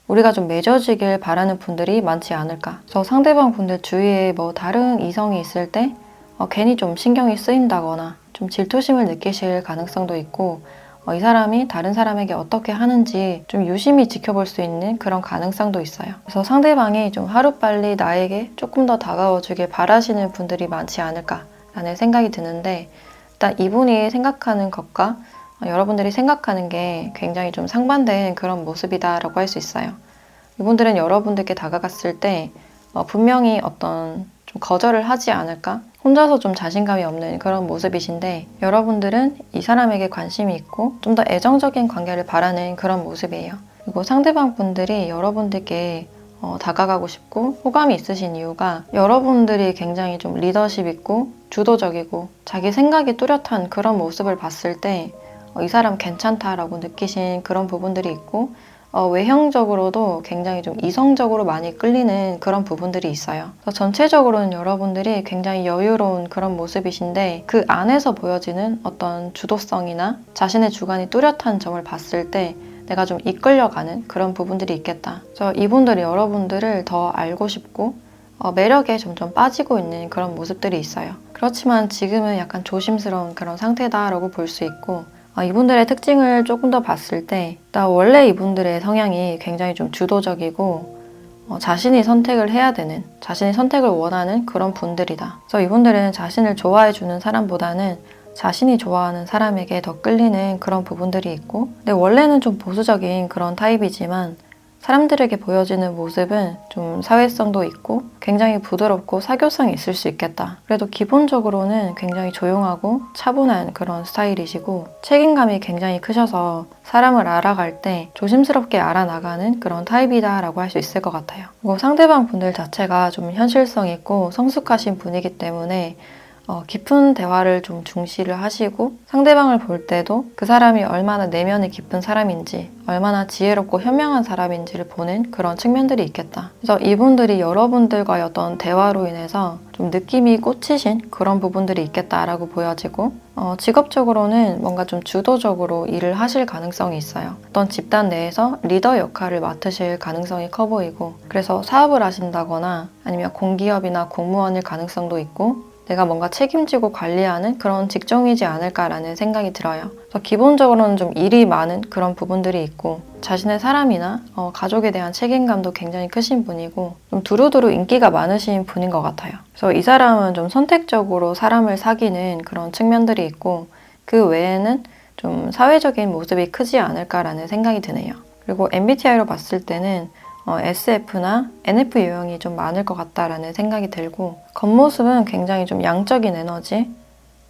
우리가 좀 맺어지길 바라는 분들이 많지 않을까. 그래서 상대방 분들 주위에 다른 이성이 있을 때 괜히 좀 신경이 쓰인다거나 좀 질투심을 느끼실 가능성도 있고 이 사람이 다른 사람에게 어떻게 하는지 좀 유심히 지켜볼 수 있는 그런 가능성도 있어요. 그래서 상대방이 좀 하루빨리 나에게 조금 더 다가와주길 바라시는 분들이 많지 않을까라는 생각이 드는데 일단 이분이 생각하는 것과 여러분들이 생각하는 게 굉장히 좀 상반된 그런 모습이다라고 할 수 있어요. 이분들은 여러분들께 다가갔을 때 분명히 어떤 좀 거절을 하지 않을까? 혼자서 좀 자신감이 없는 그런 모습이신데 여러분들은 이 사람에게 관심이 있고 좀 더 애정적인 관계를 바라는 그런 모습이에요. 그리고 상대방 분들이 여러분들께 다가가고 싶고 호감이 있으신 이유가 여러분들이 굉장히 좀 리더십 있고 주도적이고 자기 생각이 뚜렷한 그런 모습을 봤을 때 이 사람 괜찮다라고 느끼신 그런 부분들이 있고 외형적으로도 굉장히 좀 이성적으로 많이 끌리는 그런 부분들이 있어요. 그래서 전체적으로는 여러분들이 굉장히 여유로운 그런 모습이신데 그 안에서 보여지는 어떤 주도성이나 자신의 주관이 뚜렷한 점을 봤을 때 내가 좀 이끌려가는 그런 부분들이 있겠다. 그래서 이분들이 여러분들을 더 알고 싶고 매력에 점점 빠지고 있는 그런 모습들이 있어요. 그렇지만 지금은 약간 조심스러운 그런 상태다라고 볼 수 있고 이분들의 특징을 조금 더 봤을 때 일단 원래 이분들의 성향이 굉장히 좀 주도적이고 자신이 선택을 해야 되는, 자신이 선택을 원하는 그런 분들이다. 그래서 이분들은 자신을 좋아해주는 사람보다는 자신이 좋아하는 사람에게 더 끌리는 그런 부분들이 있고 근데 원래는 좀 보수적인 그런 타입이지만 사람들에게 보여지는 모습은 좀 사회성도 있고 굉장히 부드럽고 사교성이 있을 수 있겠다. 그래도 기본적으로는 굉장히 조용하고 차분한 그런 스타일이시고 책임감이 굉장히 크셔서 사람을 알아갈 때 조심스럽게 알아나가는 그런 타입이다라고 할 수 있을 것 같아요. 그리고 상대방 분들 자체가 좀 현실성 있고 성숙하신 분이기 때문에 깊은 대화를 좀 중시를 하시고 상대방을 볼 때도 그 사람이 얼마나 내면이 깊은 사람인지 얼마나 지혜롭고 현명한 사람인지를 보는 그런 측면들이 있겠다. 그래서 이분들이 여러분들과의 어떤 대화로 인해서 좀 느낌이 꽂히신 그런 부분들이 있겠다라고 보여지고 직업적으로는 뭔가 좀 주도적으로 일을 하실 가능성이 있어요. 어떤 집단 내에서 리더 역할을 맡으실 가능성이 커 보이고 그래서 사업을 하신다거나 아니면 공기업이나 공무원일 가능성도 있고 내가 뭔가 책임지고 관리하는 그런 직종이지 않을까라는 생각이 들어요. 그래서 기본적으로는 좀 일이 많은 그런 부분들이 있고 자신의 사람이나 가족에 대한 책임감도 굉장히 크신 분이고 좀 두루두루 인기가 많으신 분인 것 같아요. 그래서 이 사람은 좀 선택적으로 사람을 사귀는 그런 측면들이 있고 그 외에는 좀 사회적인 모습이 크지 않을까라는 생각이 드네요. 그리고 MBTI로 봤을 때는 SF나 NF 유형이 좀 많을 것 같다라는 생각이 들고 겉모습은 굉장히 좀 양적인 에너지,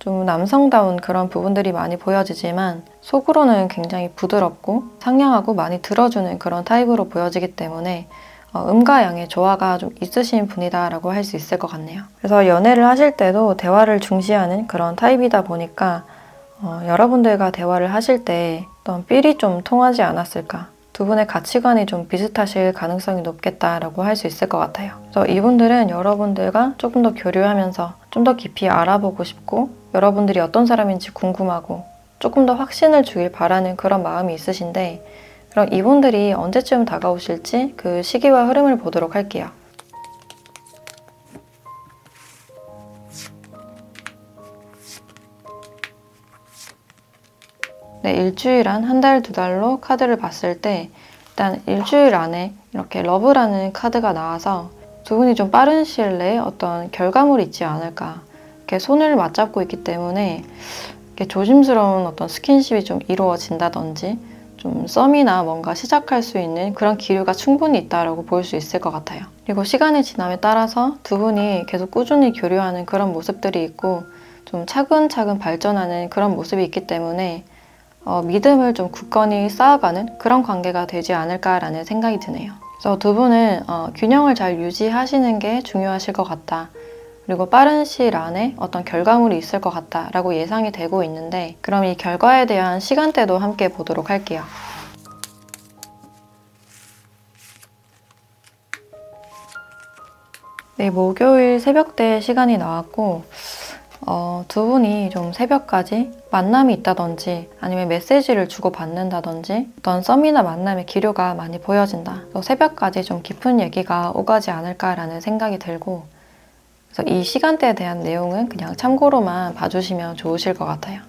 좀 남성다운 그런 부분들이 많이 보여지지만 속으로는 굉장히 부드럽고 상냥하고 많이 들어주는 그런 타입으로 보여지기 때문에 음과 양의 조화가 좀 있으신 분이다라고 할 수 있을 것 같네요. 그래서 연애를 하실 때도 대화를 중시하는 그런 타입이다 보니까 여러분들과 대화를 하실 때 어떤 삘이 좀 통하지 않았을까 두 분의 가치관이 좀 비슷하실 가능성이 높겠다라고 할 수 있을 것 같아요. 그래서 이분들은 여러분들과 조금 더 교류하면서 좀 더 깊이 알아보고 싶고 여러분들이 어떤 사람인지 궁금하고 조금 더 확신을 주길 바라는 그런 마음이 있으신데 그럼 이분들이 언제쯤 다가오실지 그 시기와 흐름을 보도록 할게요. 네, 일주일 안 한 달, 두 달로 카드를 봤을 때 일단 일주일 안에 이렇게 러브라는 카드가 나와서 두 분이 좀 빠른 시일 내에 어떤 결과물이 있지 않을까. 이렇게 손을 맞잡고 있기 때문에 이렇게 조심스러운 어떤 스킨십이 좀 이루어진다든지 좀 썸이나 뭔가 시작할 수 있는 그런 기류가 충분히 있다라고 볼 수 있을 것 같아요. 그리고 시간의 지남에 따라서 두 분이 계속 꾸준히 교류하는 그런 모습들이 있고 좀 차근차근 발전하는 그런 모습이 있기 때문에 믿음을 좀 굳건히 쌓아가는 그런 관계가 되지 않을까라는 생각이 드네요. 그래서 두 분은 균형을 잘 유지하시는 게 중요하실 것 같다. 그리고 빠른 시일 안에 어떤 결과물이 있을 것 같다라고 예상이 되고 있는데 그럼 이 결과에 대한 시간대도 함께 보도록 할게요. 네, 목요일 새벽대 시간이 나왔고 두 분이 좀 새벽까지 만남이 있다든지 아니면 메시지를 주고받는다든지 어떤 썸이나 만남의 기류가 많이 보여진다. 또 새벽까지 좀 깊은 얘기가 오가지 않을까라는 생각이 들고 그래서 이 시간대에 대한 내용은 그냥 참고로만 봐주시면 좋으실 것 같아요.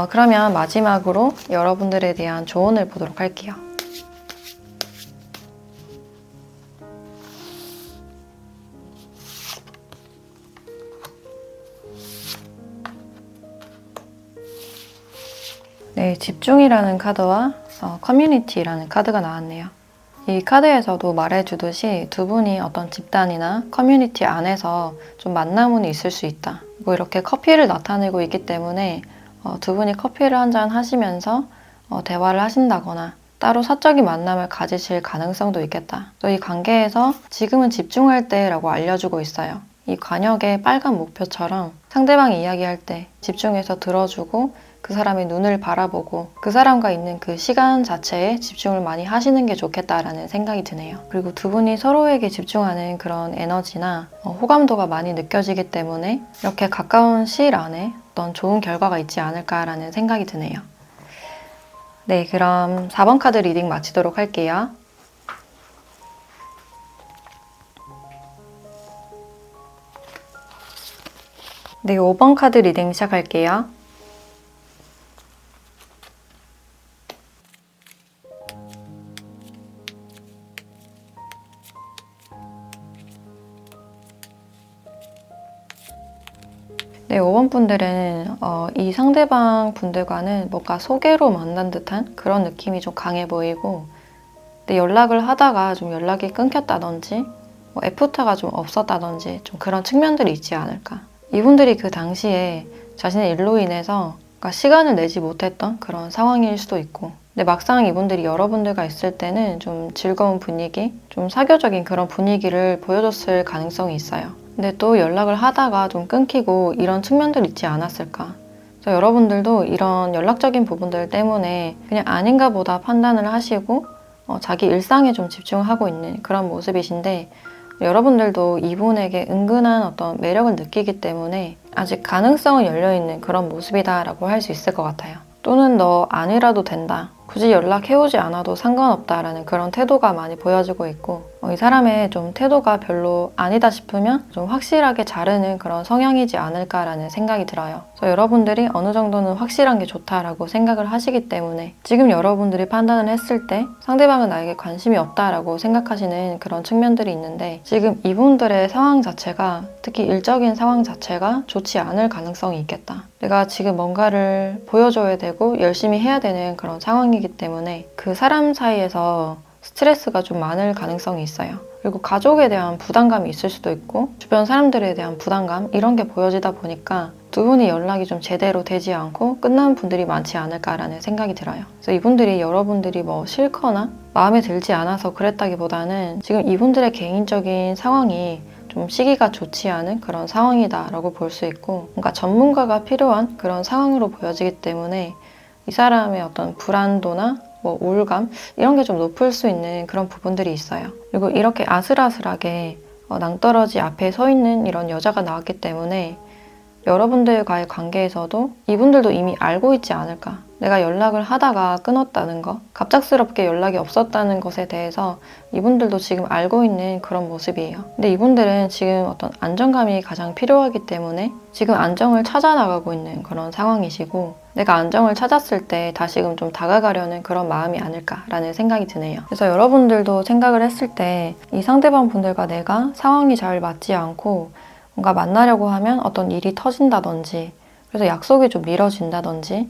그러면 마지막으로 여러분들에 대한 조언을 보도록 할게요. 네, 집중이라는 카드와 커뮤니티라는 카드가 나왔네요. 이 카드에서도 말해주듯이 두 분이 어떤 집단이나 커뮤니티 안에서 좀 만남은 있을 수 있다. 그리고 이렇게 커피를 나타내고 있기 때문에 두 분이 커피를 한 잔 하시면서 대화를 하신다거나 따로 사적인 만남을 가지실 가능성도 있겠다. 또 이 관계에서 지금은 집중할 때라고 알려주고 있어요. 이 관역의 빨간 목표처럼 상대방이 이야기할 때 집중해서 들어주고 그 사람의 눈을 바라보고 그 사람과 있는 그 시간 자체에 집중을 많이 하시는 게 좋겠다라는 생각이 드네요. 그리고 두 분이 서로에게 집중하는 그런 에너지나 호감도가 많이 느껴지기 때문에 이렇게 가까운 시일 안에 어떤 좋은 결과가 있지 않을까라는 생각이 드네요. 네, 그럼 4번 카드 리딩 마치도록 할게요. 네, 5번 카드 리딩 시작할게요. 네, 5번 분들은 이 상대방 분들과는 뭔가 소개로 만난 듯한 그런 느낌이 좀 강해 보이고 근데 연락을 하다가 좀 연락이 끊겼다든지 애프터가 좀 없었다든지 좀 그런 측면들이 있지 않을까. 이분들이 그 당시에 자신의 일로 인해서 그러니까 시간을 내지 못했던 그런 상황일 수도 있고 근데 막상 이분들이 여러분들과 있을 때는 좀 즐거운 분위기, 좀 사교적인 그런 분위기를 보여줬을 가능성이 있어요. 근데 또 연락을 하다가 좀 끊기고 이런 측면들 있지 않았을까. 그래서 여러분들도 이런 연락적인 부분들 때문에 그냥 아닌가 보다 판단을 하시고 자기 일상에 좀 집중하고 있는 그런 모습이신데 여러분들도 이분에게 은근한 어떤 매력을 느끼기 때문에 아직 가능성은 열려있는 그런 모습이다라고 할 수 있을 것 같아요. 또는 너 아니라도 된다. 굳이 연락해오지 않아도 상관없다라는 그런 태도가 많이 보여지고 있고 이 사람의 좀 태도가 별로 아니다 싶으면 좀 확실하게 자르는 그런 성향이지 않을까라는 생각이 들어요. 그래서 여러분들이 어느 정도는 확실한 게 좋다라고 생각을 하시기 때문에 지금 여러분들이 판단을 했을 때 상대방은 나에게 관심이 없다라고 생각하시는 그런 측면들이 있는데 지금 이분들의 상황 자체가 특히 일적인 상황 자체가 좋지 않을 가능성이 있겠다. 내가 지금 뭔가를 보여줘야 되고 열심히 해야 되는 그런 상황이기 때문에 그 사람 사이에서 스트레스가 좀 많을 가능성이 있어요. 그리고 가족에 대한 부담감이 있을 수도 있고 주변 사람들에 대한 부담감 이런 게 보여지다 보니까 두 분이 연락이 좀 제대로 되지 않고 끝나는 분들이 많지 않을까라는 생각이 들어요. 그래서 이분들이 여러분들이 뭐 싫거나 마음에 들지 않아서 그랬다기보다는 지금 이분들의 개인적인 상황이 좀 시기가 좋지 않은 그런 상황이다라고 볼 수 있고 뭔가 전문가가 필요한 그런 상황으로 보여지기 때문에 이 사람의 어떤 불안도나 우울감 이런 게 좀 높을 수 있는 그런 부분들이 있어요. 그리고 이렇게 아슬아슬하게 낭떠러지 앞에 서 있는 이런 여자가 나왔기 때문에 여러분들과의 관계에서도 이분들도 이미 알고 있지 않을까. 내가 연락을 하다가 끊었다는 거, 갑작스럽게 연락이 없었다는 것에 대해서 이분들도 지금 알고 있는 그런 모습이에요. 근데 이분들은 지금 어떤 안정감이 가장 필요하기 때문에 지금 안정을 찾아 나가고 있는 그런 상황이시고 내가 안정을 찾았을 때 다시금 좀 다가가려는 그런 마음이 아닐까라는 생각이 드네요. 그래서 여러분들도 생각을 했을 때 이 상대방 분들과 내가 상황이 잘 맞지 않고 뭔가 만나려고 하면 어떤 일이 터진다든지 그래서 약속이 좀 미뤄진다든지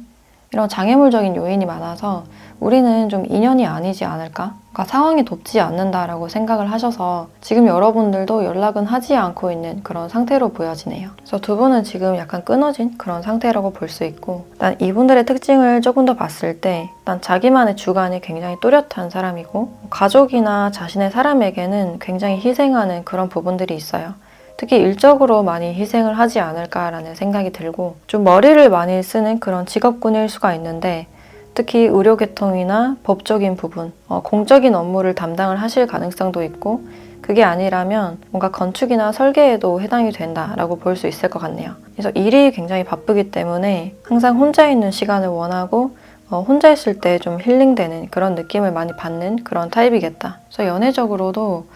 이런 장애물적인 요인이 많아서 우리는 좀 인연이 아니지 않을까? 그러니까 상황이 돕지 않는다라고 생각을 하셔서 지금 여러분들도 연락은 하지 않고 있는 그런 상태로 보여지네요. 그래서 두 분은 지금 약간 끊어진 그런 상태라고 볼 수 있고 일단 이분들의 특징을 조금 더 봤을 때 일단 자기만의 주관이 굉장히 또렷한 사람이고 가족이나 자신의 사람에게는 굉장히 희생하는 그런 부분들이 있어요. 특히 일적으로 많이 희생을 하지 않을까라는 생각이 들고 좀 머리를 많이 쓰는 그런 직업군일 수가 있는데 특히 의료계통이나 법적인 부분, 공적인 업무를 담당을 하실 가능성도 있고 그게 아니라면 뭔가 건축이나 설계에도 해당이 된다라고 볼 수 있을 것 같네요. 그래서 일이 굉장히 바쁘기 때문에 항상 혼자 있는 시간을 원하고 혼자 있을 때 좀 힐링되는 그런 느낌을 많이 받는 그런 타입이겠다. 그래서 연애적으로도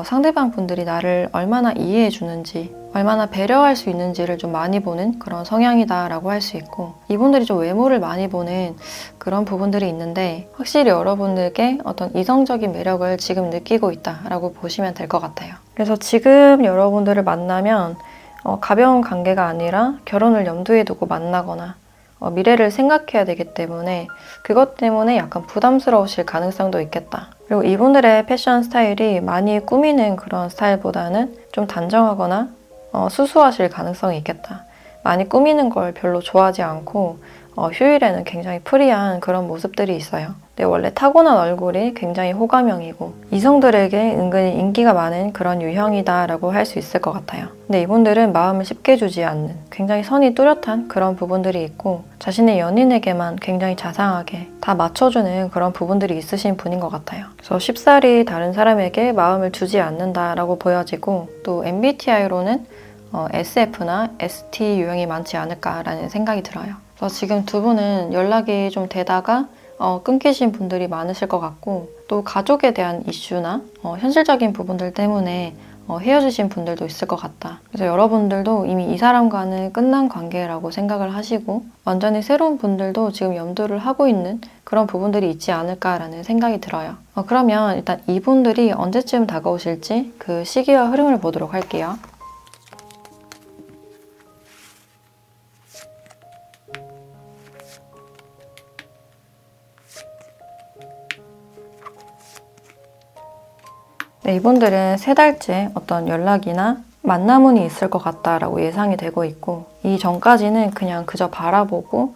상대방 분들이 나를 얼마나 이해해 주는지 얼마나 배려할 수 있는지를 좀 많이 보는 그런 성향이다라고 할 수 있고 이분들이 좀 외모를 많이 보는 그런 부분들이 있는데 확실히 여러분들께 어떤 이성적인 매력을 지금 느끼고 있다라고 보시면 될 것 같아요. 그래서 지금 여러분들을 만나면 가벼운 관계가 아니라 결혼을 염두에 두고 만나거나 미래를 생각해야 되기 때문에 그것 때문에 약간 부담스러우실 가능성도 있겠다. 그리고 이분들의 패션 스타일이 많이 꾸미는 그런 스타일보다는 좀 단정하거나 수수하실 가능성이 있겠다. 많이 꾸미는 걸 별로 좋아하지 않고 휴일에는 굉장히 프리한 그런 모습들이 있어요. 근데 원래 타고난 얼굴이 굉장히 호감형이고 이성들에게 은근히 인기가 많은 그런 유형이다라고 할 수 있을 것 같아요. 근데 이분들은 마음을 쉽게 주지 않는 굉장히 선이 뚜렷한 그런 부분들이 있고 자신의 연인에게만 굉장히 자상하게 다 맞춰주는 그런 부분들이 있으신 분인 것 같아요. 그래서 쉽사리 다른 사람에게 마음을 주지 않는다라고 보여지고 또 MBTI로는 SF나 ST 유형이 많지 않을까라는 생각이 들어요. 그래서 지금 두 분은 연락이 좀 되다가 끊기신 분들이 많으실 것 같고 또 가족에 대한 이슈나 현실적인 부분들 때문에 헤어지신 분들도 있을 것 같다. 그래서 여러분들도 이미 이 사람과는 끝난 관계라고 생각을 하시고 완전히 새로운 분들도 지금 염두를 하고 있는 그런 부분들이 있지 않을까라는 생각이 들어요. 그러면 일단 이분들이 언제쯤 다가오실지 그 시기와 흐름을 보도록 할게요. 네, 이분들은 3달째 어떤 연락이나 만남운이 있을 것 같다라고 예상이 되고 있고 이 전까지는 그냥 그저 바라보고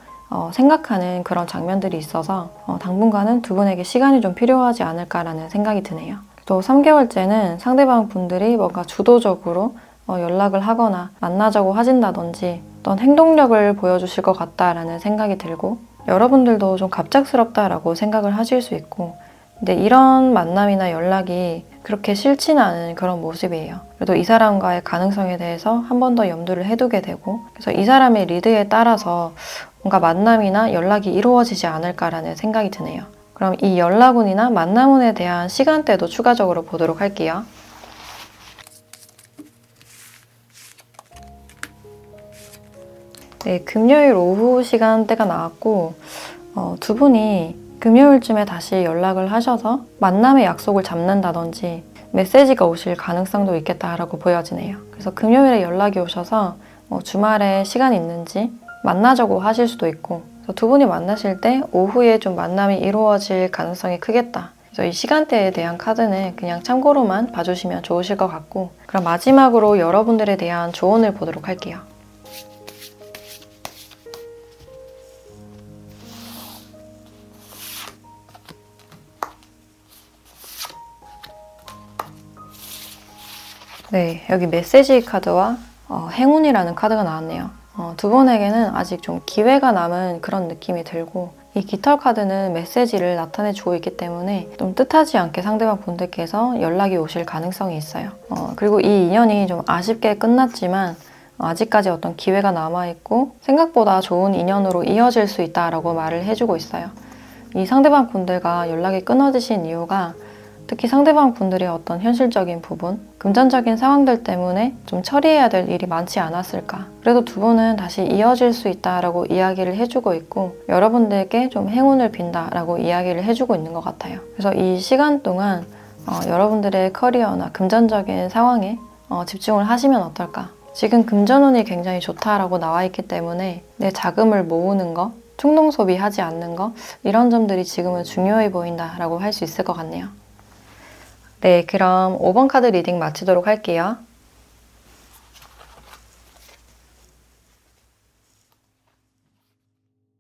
생각하는 그런 장면들이 있어서 당분간은 두 분에게 시간이 좀 필요하지 않을까라는 생각이 드네요. 또 3개월째는 상대방 분들이 뭔가 주도적으로 연락을 하거나 만나자고 하신다든지 어떤 행동력을 보여주실 것 같다라는 생각이 들고 여러분들도 좀 갑작스럽다라고 생각을 하실 수 있고 근데 이런 만남이나 연락이 그렇게 싫지는 않은 그런 모습이에요. 그래도 이 사람과의 가능성에 대해서 한 번 더 염두를 해두게 되고 그래서 이 사람의 리드에 따라서 뭔가 만남이나 연락이 이루어지지 않을까라는 생각이 드네요. 그럼 이 연락운이나 만남운에 대한 시간대도 추가적으로 보도록 할게요. 네, 금요일 오후 시간대가 나왔고 두 분이 금요일쯤에 다시 연락을 하셔서 만남의 약속을 잡는다든지 메시지가 오실 가능성도 있겠다라고 보여지네요. 그래서 금요일에 연락이 오셔서 주말에 시간 있는지 만나자고 하실 수도 있고 그래서 두 분이 만나실 때 오후에 좀 만남이 이루어질 가능성이 크겠다. 그래서 이 시간대에 대한 카드는 그냥 참고로만 봐주시면 좋으실 것 같고 그럼 마지막으로 여러분들에 대한 조언을 보도록 할게요. 네, 여기 메시지 카드와 행운이라는 카드가 나왔네요. 두 분에게는 아직 좀 기회가 남은 그런 느낌이 들고 이 깃털 카드는 메시지를 나타내주고 있기 때문에 좀 뜻하지 않게 상대방 분들께서 연락이 오실 가능성이 있어요. 그리고 이 인연이 좀 아쉽게 끝났지만 아직까지 어떤 기회가 남아있고 생각보다 좋은 인연으로 이어질 수 있다라고 말을 해주고 있어요. 이 상대방 분들과 연락이 끊어지신 이유가 특히 상대방 분들의 어떤 현실적인 부분, 금전적인 상황들 때문에 좀 처리해야 될 일이 많지 않았을까. 그래도 두 분은 다시 이어질 수 있다라고 이야기를 해주고 있고 여러분들께 좀 행운을 빈다라고 이야기를 해주고 있는 것 같아요. 그래서 이 시간 동안 여러분들의 커리어나 금전적인 상황에 집중을 하시면 어떨까. 지금 금전운이 굉장히 좋다라고 나와 있기 때문에 내 자금을 모으는 거, 충동 소비하지 않는 거, 이런 점들이 지금은 중요해 보인다라고 할 수 있을 것 같네요. 네, 그럼 5번 카드 리딩 마치도록 할게요.